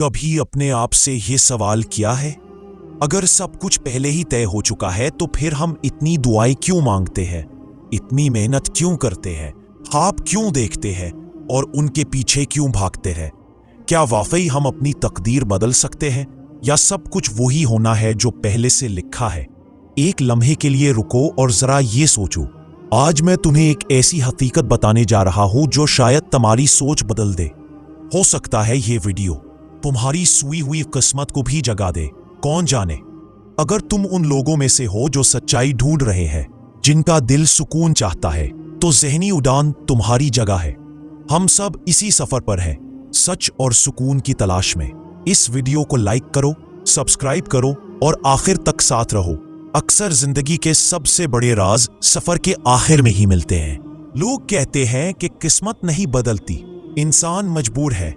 कभी अपने आप से ये सवाल किया है, अगर सब कुछ पहले ही तय हो चुका है तो फिर हम इतनी दुआएं क्यों मांगते हैं, इतनी मेहनत क्यों करते हैं, ख्वाब क्यों देखते हैं और उनके पीछे क्यों भागते हैं? क्या वाकई हम अपनी तकदीर बदल सकते हैं या सब कुछ वही होना है जो पहले से लिखा है? एक लम्हे के लिए रुको और जरा ये सोचो। आज मैं तुम्हें एक ऐसी हकीकत बताने जा रहा हूं जो शायद तुम्हारी सोच बदल दे। हो सकता है ये वीडियो तुम्हारी सूई हुई किस्मत को भी जगा दे, कौन जाने। अगर तुम उन लोगों में से हो जो सच्चाई ढूंढ रहे हैं, जिनका दिल सुकून चाहता है, तो ज़हनी उड़ान तुम्हारी जगह है। हम सब इसी सफर पर हैं, सच और सुकून की तलाश में। इस वीडियो को लाइक करो, सब्सक्राइब करो और आखिर तक साथ रहो। अक्सर जिंदगी के सबसे बड़े राज सफर के आखिर में ही मिलते हैं। लोग कहते हैं कि किस्मत नहीं बदलती, इंसान मजबूर है,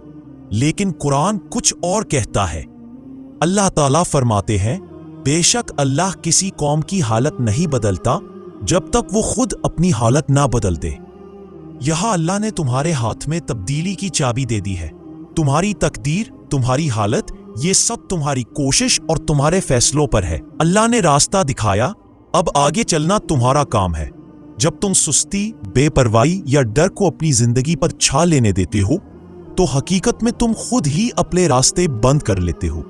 लेकिन कुरान कुछ और कहता है। अल्लाह ताला फरमाते हैं, बेशक अल्लाह किसी कौम की हालत नहीं बदलता जब तक वो खुद अपनी हालत ना बदल दे। यहाँ अल्लाह ने तुम्हारे हाथ में तब्दीली की चाबी दे दी है। तुम्हारी तकदीर, तुम्हारी हालत, ये सब तुम्हारी कोशिश और तुम्हारे फैसलों पर है। अल्लाह ने रास्ता दिखाया, अब आगे चलना तुम्हारा काम है। जब तुम सुस्ती, बेपरवाही या डर को अपनी जिंदगी पर छा लेने देते हो, तो हकीकत में तुम खुद ही अपने रास्ते बंद कर लेते हो।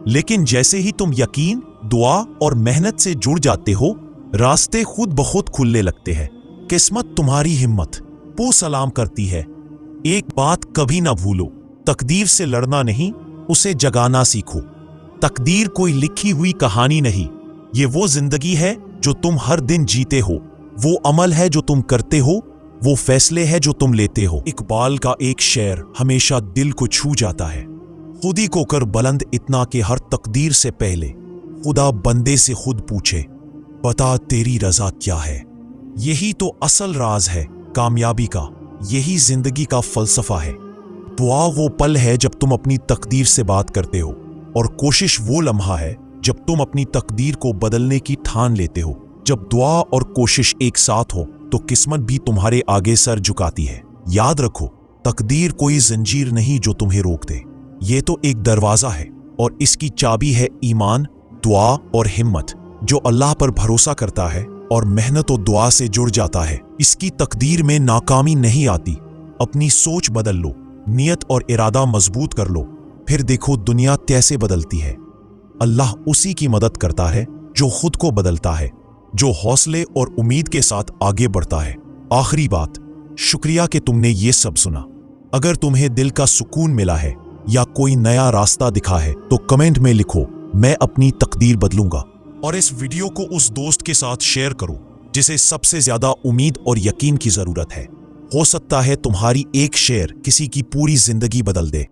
लेकिन जैसे ही तुम यकीन, दुआ और मेहनत से जुड़ जाते हो, रास्ते खुद ब खुद खुलने लगते हैं। किस्मत तुम्हारी हिम्मत को सलाम करती है। एक बात कभी ना भूलो, तकदीर से लड़ना नहीं, उसे जगाना सीखो। तकदीर कोई लिखी हुई कहानी नहीं, ये वो जिंदगी है जो तुम हर दिन जीते हो, वो अमल है जो तुम करते हो, वो फैसले है जो तुम लेते हो। इकबाल का एक शेर हमेशा दिल को छू जाता है, खुदी को कर बुलंद इतना कि हर तकदीर से पहले खुदा बंदे से खुद पूछे, बता तेरी रजा क्या है। यही तो असल राज है कामयाबी का, यही जिंदगी का फलसफा है। दुआ वो पल है जब तुम अपनी तकदीर से बात करते हो, और कोशिश वो लम्हा है जब तुम अपनी तकदीर को बदलने की ठान लेते हो। जब दुआ और कोशिश एक साथ हो तो किस्मत भी तुम्हारे आगे सर झुकाती है। याद रखो, तकदीर कोई जंजीर नहीं जो तुम्हें रोक दे, ये तो एक दरवाजा है और इसकी चाबी है ईमान, दुआ और हिम्मत। जो अल्लाह पर भरोसा करता है और मेहनत और दुआ से जुड़ जाता है, इसकी तकदीर में नाकामी नहीं आती। अपनी सोच बदल लो, नियत और इरादा मजबूत कर लो, फिर देखो दुनिया कैसे बदलती है। अल्लाह उसी की मदद करता है जो खुद को बदलता है, जो हौसले और उम्मीद के साथ आगे बढ़ता है। आखिरी बात, शुक्रिया कि तुमने ये सब सुना। अगर तुम्हें दिल का सुकून मिला है या कोई नया रास्ता दिखा है तो कमेंट में लिखो, मैं अपनी तकदीर बदलूंगा। और इस वीडियो को उस दोस्त के साथ शेयर करो जिसे सबसे ज्यादा उम्मीद और यकीन की जरूरत है। हो सकता है तुम्हारी एक शेयर किसी की पूरी जिंदगी बदल दे।